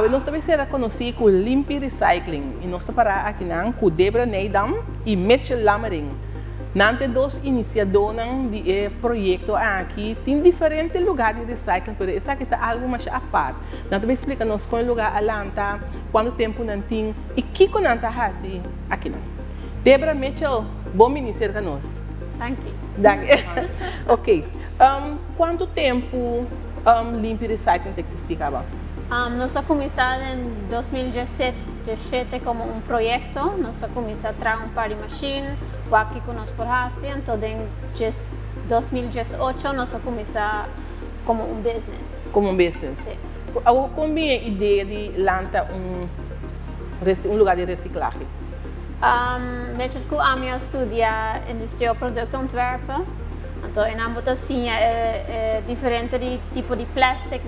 Nós também será conhecido como Limpi Recycling e nós para aqui com Debra Neidam e Mitchell Lammering. Nante dois iniciadores de projeto aqui tem diferentes lugares de recycling, mas essa aqui está algo mais à parte. Nós também explica nos qual lugar alanta, quanto tempo não tem e que que nanta assim aqui não. Debra Mitchell, bom iniciar com nós. Dank je. Ok. Quanto tempo Limpi Recycling tem existido agora? Nós começamos em 2017 como um projeto. Nós começamos a trazer par de máquinas aqui conosco por Hasi. Então, em 2018 nós começamos como um business. Como um business? Sim. Como é a ideia de lançar lugar de reciclagem? Weet je, ik heb gestudeerd industrieel productontwerpen. Então, em ambos assim, diferente tipo de plástico,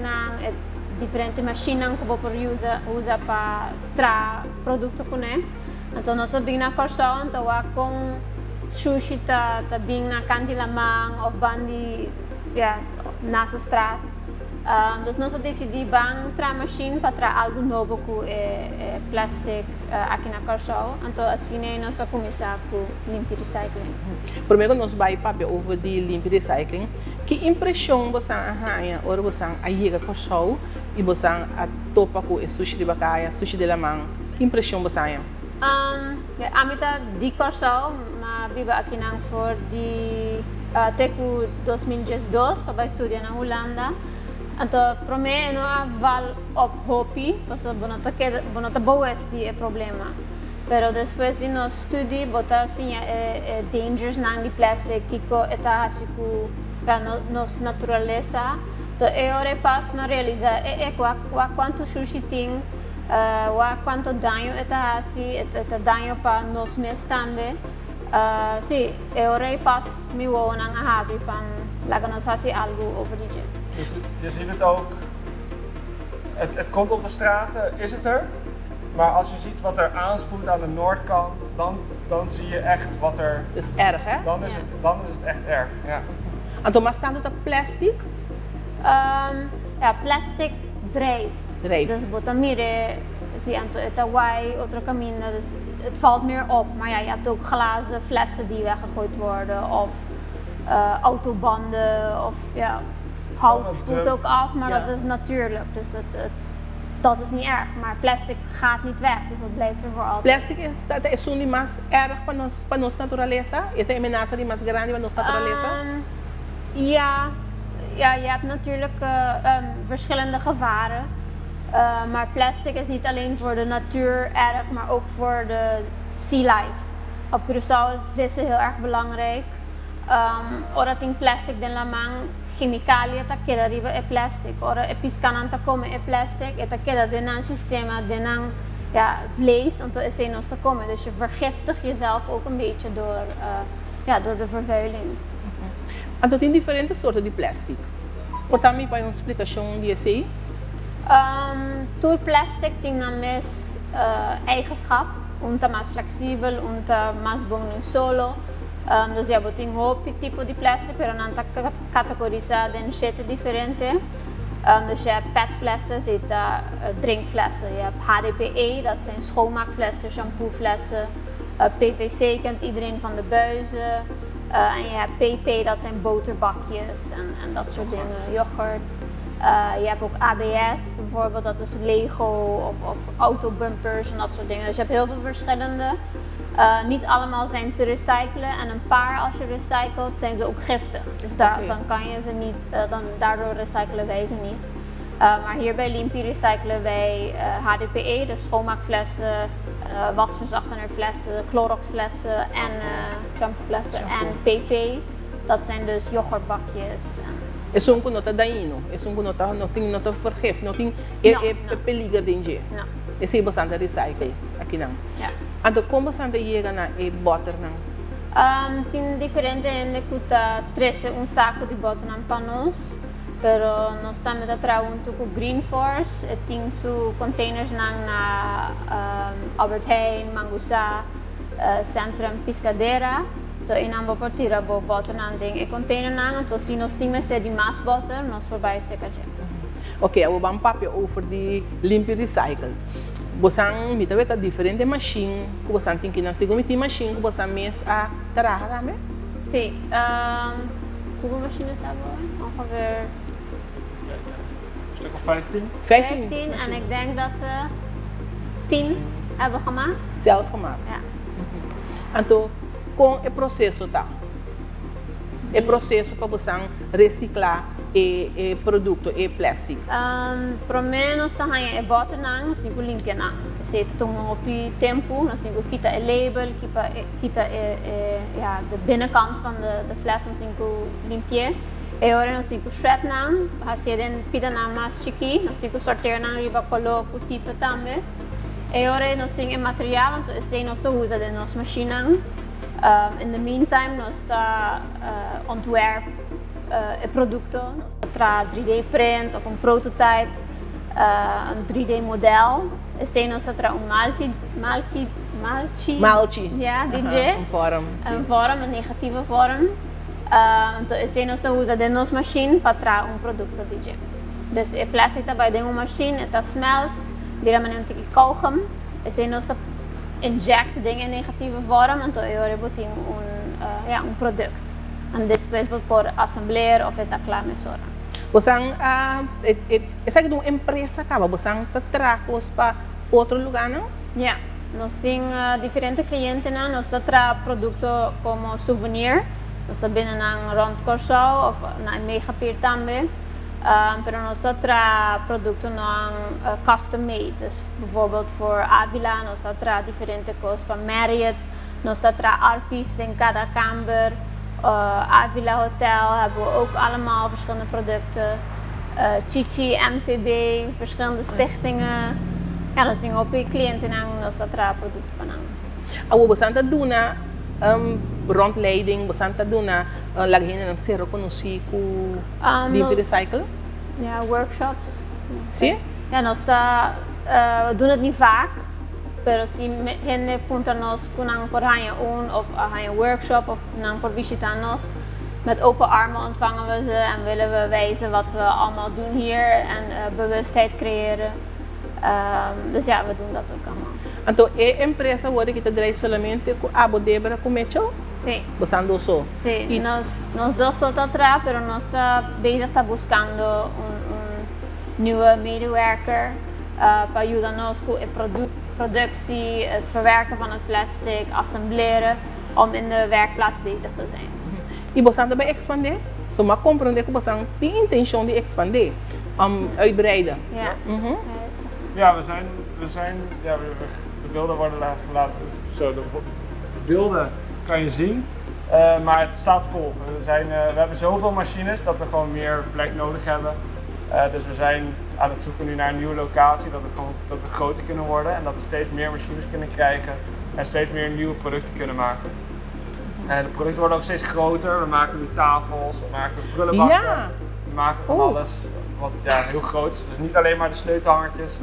diferente máquinas que você usa para trazer produtos com ele. Então, nós vamos na Corsão, então com sushi tá bem na Cantilamang ou bandi nessa estrada. Então, nós decidimos trazer máquina para trazer algo novo com plástico aqui na Corsão. Então, assim, nós começamos com Limpi Recycling. Primeiro, nós vamos para o de Limpi Recycling. Que impressão você tem quando você chega na Corsão e você topa com o sushi de Bacaya, sushi de Lamang? Que impressão você tem? A mim está de Corsão, mas vivo aqui na Ford até 2012 para estudar na Holanda. Então, para mim, não há val op hopi, porque não está bom este problema. Mas depois de nós estudar, botar assim dangers não de plástico que está assim com nossa natureza. Então, eu passo a realizar quanto sushi tem, quanto dano está assim, dano para nós mesmos também. Sim, eu passo me vou na habi van laten nós assim algo over die jet. Dus je ziet het ook, het komt op de straten, is het er, maar als je ziet wat er aanspoelt aan de noordkant, dan zie je echt wat er... Dat is erg, hè? Dan is het echt erg, ja. En toen staat het op plastic? Ja, plastic drijft. Dus botan mire, zie aan het Hawaii, otro camino, dus het valt meer op. Maar ja, je hebt ook glazen flessen die weggegooid worden, of autobanden, of ja... Hout spoelt ook af, maar dat is natuurlijk, dus dat is niet erg. Maar plastic gaat niet weg, dus dat blijft er voor altijd. Plastic is die más erg para nos naturaleza? Is de amenaza die más grande para nos naturaleza? Ja, je hebt natuurlijk verschillende gevaren. Maar plastic is niet alleen voor de natuur erg, maar ook voor de sea life. Op Curaçao is vissen heel erg belangrijk. Ora tem plastic den lamang chemicaliën ta queda riba é plastic. Ora é piscanan ta come é plastic, e ta queda denan sistema denan vlees, en is een ons te komen. Dus je vergiftigt jezelf ook een beetje door de vervuiling. En dat in diferentes soorten de plastic. Portanto, para uma explicação disso aí? Todo plastic tem na mes eigenschap, unta mais flexível, unta mais bom no solo. Dus je hebt een hoop type de plastic, maar dan categoriseren in 7 diferente. Dus je hebt petflessen, je hebt drinkflessen, je hebt HDPE, dat zijn schoonmaakflessen, shampooflessen. PVC kent iedereen van de buizen. En je hebt PP, dat zijn boterbakjes en dat soort dingen, yoghurt. Je hebt ook ABS bijvoorbeeld, dat is Lego of autobumpers en dat soort dingen. Dus je hebt heel veel verschillende. Niet allemaal zijn te recyclen en een paar als je recycelt zijn ze ook giftig. Dus dan kan je ze niet, daardoor recyclen wij ze niet. Maar hier bij Limpi recyclen wij HDPE, dus schoonmaakflessen, wasverzachtenerflessen, Cloroxflessen en shampooflessen en PP. Dat zijn dus yoghurtbakjes. Es un nota dañino, es un nota no tem nota vergif, no tem peligro dentro. No. Es bastante recycle aqui não. Yeah. Então como bastante chega na butter não? Tem diferente en que trece un saco de butter para nós, pero nós estamos a trabalhar com Green Force, e tem su containers na Albert Heijn, Mangusa, Centrum Piscadeira. Então, em ambos partir bo butter na ding e container na, então se nós temos de mais butter, nós voorbij seca je. Ok, we gaan papje over die limpio recycle. Você mita weta diferente machine, que você tem que na segunda machine que você mes a trabalhar também? Sim. Hoeveel machines hebben we? Ongeveer Een stuk of 15. 15 en ik denk dat we 10 hebben gemaakt. Zelf gemaakt? Ja. Então, com o processo tá? O processo para você reciclar e produto e plástico? Para mim, nós estamos a butter na, nós temos que limpar na. Se tomamos op tempo, nós temos que quitar o label, quitar de binnenkant van de fles, nós temos que limpar. E agora nós temos que shred na, assim den pida na mais chique, nós temos que sortear na riba coloco tipo também. E agora nós temos material, então assim nós estamos usando a nossa máquina. In the meantime, nós está ontwerp produto, tra 3D print of een prototype, een 3D model. Assim nós está multi, ja, DJ, vorm, een vorm, een negatieve vorm. Então assim nós está usando a nossa máquina para trazer produto DJ. Dus o plástico está bij de machine, está smelt, die man neemt die kauwgom. Assim nós está inject dingen in negatieve vorm, então eu reboting um produto. En depois por assembleer of het klaar mee zorgen. Você essa é uma empresa acaba, você traz para outro lugar não? Ja, nós temos diferentes clientes, nós traz produtos como souvenir, nós binnen een rondcorso of naar Megapier também. Pero nós traz produtos custom made, dus bijvoorbeeld voor Avila, nós traz diferentes coisas para Marriott, nós traz arpis in cada kamer. Avila Hotel hebben we ook allemaal verschillende producten. Chichi, MCB, verschillende stichtingen. Ja, dat is dingen op je cliënten en dat er producten van aan. We zijn doen rondleiding, we zijn doen lagin een zero conocido die recycle. Ja, workshops. Zie? Ja, we doen het niet vaak. Pero si gente punta-nos kunang por of een workshop of nang por visitanos, met open armen ontvangen we ze en willen we wijzen wat we allemaal doen hier en bewustheid creëren. Dus ja, we doen dat ook allemaal. Então, a empresa agora que trabalha somente com a Débora com Mitchell? Sim. Você andou só? Sim, nós dois só atrás, pero nós está bezig buscando nieuwe medewerker para ajudar-nos com o produto. Productie, het verwerken van het plastic, assembleren, om in de werkplaats bezig te zijn. E você também expandir? Só maar compreender que você tem intenção de expandir, uitbreiden. Ja. Ja, de beelden worden gelaten. Zo, de beelden kan je zien, maar het staat vol. We hebben zoveel machines dat we gewoon meer plek nodig hebben. Dus we zijn aan het zoeken nu naar een nieuwe locatie, dat we groter kunnen worden en dat we steeds meer machines kunnen krijgen en steeds meer nieuwe producten kunnen maken. En de producten worden ook steeds groter, we maken nu tafels, we maken prullenbakken, we maken van alles wat heel groot is. Dus niet alleen maar de sleutelhangertjes,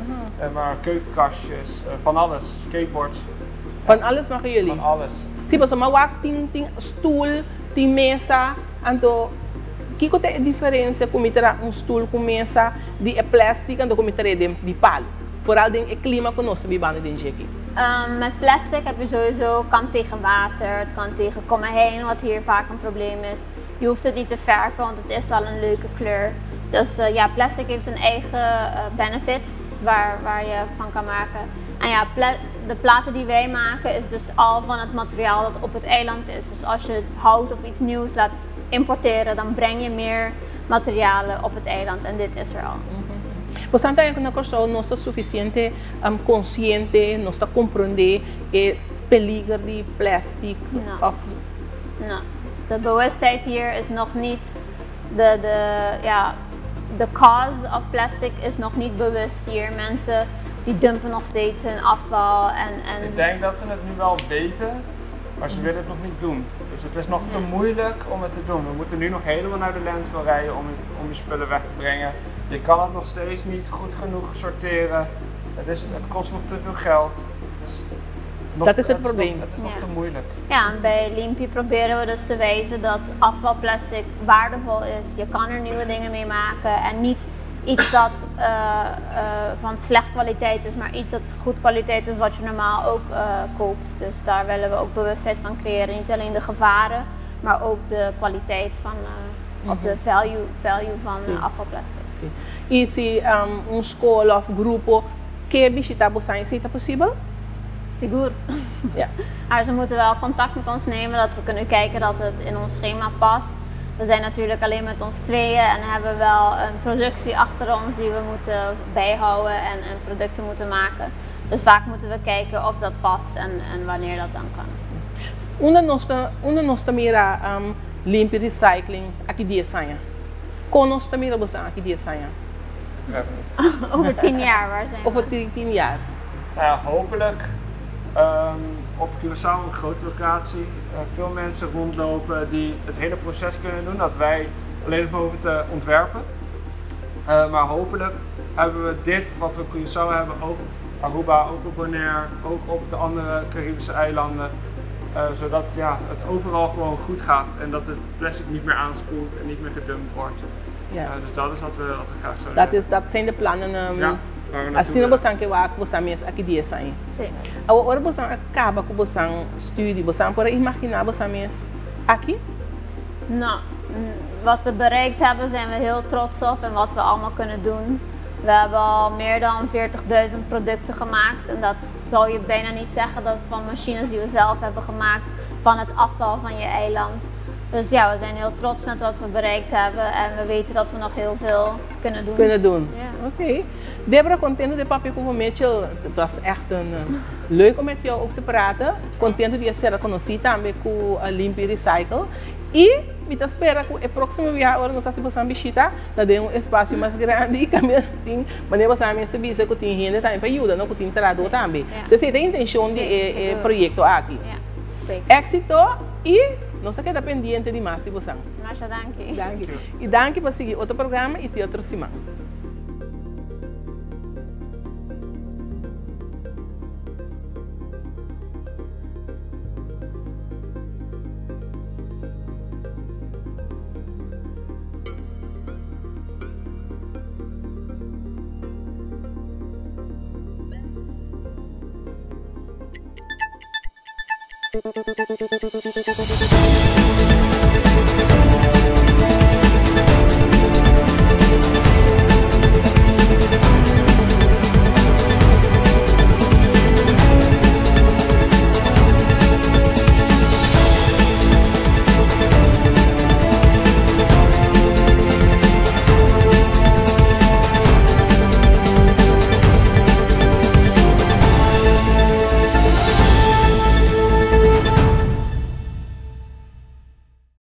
maar keukenkastjes, van alles, skateboards. Van alles maken jullie? Van alles. Zie, maar wat ting stoel, ting mesa, então que é a diferença com stoel com mesa de plástico e com de palo? Vooral in het klimaat que nós vivemos dentro aqui. Met plastic heb je sowieso, kan tegen water, het kan tegen kommen heen, wat hier vaak een probleem is. Je hoeft het niet te verven, want het is al een leuke kleur. Dus ja, plastic heeft zijn eigen benefits waar je van kan maken. En ja, de platen die wij maken is dus al van het materiaal dat op het eiland is. Dus als je hout of iets nieuws laat importeren, dan breng je meer materialen op het eiland en dit is er al. Você está aí na questão, não está suficiente consciente, não está compreender o peligro de plastic? Nou, de bewustheid hier is nog niet de cause of plastic is nog niet bewust hier. Mensen die dumpen nog steeds hun afval en Ik denk dat ze het nu wel weten, maar ze willen het nog niet doen. Dus het is nog te moeilijk om het te doen. We moeten nu nog helemaal naar de landfill rijden om je spullen weg te brengen. Je kan het nog steeds niet goed genoeg sorteren. Het kost nog te veel geld. Dat is het probleem. Het is nog te moeilijk. Ja, en bij Limpy proberen we dus te wijzen dat afvalplastic waardevol is. Je kan er nieuwe dingen mee maken en niet iets dat van slechte kwaliteit is, maar iets dat goed kwaliteit is wat je normaal ook koopt. Dus daar willen we ook bewustheid van creëren. Niet alleen de gevaren, maar ook de kwaliteit van, of de value van afvalplastic. E se school of grupo quer visitar você, is het possible? Sigur. Ja. Maar ze moeten wel contact met ons nemen, dat we kunnen kijken dat het in ons schema past. We zijn natuurlijk alleen met ons tweeën en hebben wel een productie achter ons die we moeten bijhouden en producten moeten maken. Dus vaak moeten we kijken of dat past en wanneer dat dan kan. Onde nós mira Limpy Recycling aqui de Essanha? Como nós mira você aqui de Essanha? Over 10 jaar, waar zijn we? Over 10 jaar? Nou ja, hopelijk op Curaçao, een grote locatie, veel mensen rondlopen die het hele proces kunnen doen, dat wij alleen nog hoeven te ontwerpen. Maar hopelijk hebben we dit wat we op Curaçao hebben, ook op Aruba, ook op Bonaire, ook op de andere Caribische eilanden. Zodat het overal gewoon goed gaat en dat het plastic niet meer aanspoelt en niet meer gedumpt wordt. Ja. Dus dat is wat we graag zouden hebben. Dat zijn de plannen. Assim você que você mesmo aqui de Essanha. Agora você acaba com você studie, você pode imaginar você mesmo aqui? Nou, wat we bereikt hebben zijn we heel trots op en wat we allemaal kunnen doen. We hebben al meer dan 40.000 producten gemaakt en dat zou je bijna niet zeggen, dat van machines die we zelf hebben gemaakt van het afval van je eiland. Dus ja, we zijn heel trots met wat we bereikt hebben en we weten dat we nog heel veel kunnen doen. Ja. Oké. Deborah, contente de papier com você. Het was echt leuk om met jou ook te praten. Contente de ser conhecido também com a Limpy Recycle. E me espera que o próximo dia agora nós estamos a visitar, tá dando espaço mais grande e também tem, mas nós vamos receber que tem gente também para ajudar, não que tem trabalhador também. Se você tem intenção de projeto aqui, éxito e nós queda pendiente de mais de você. Masha, dank Dank je. E dank je para seguir outro programa e até outra semana. Thank you.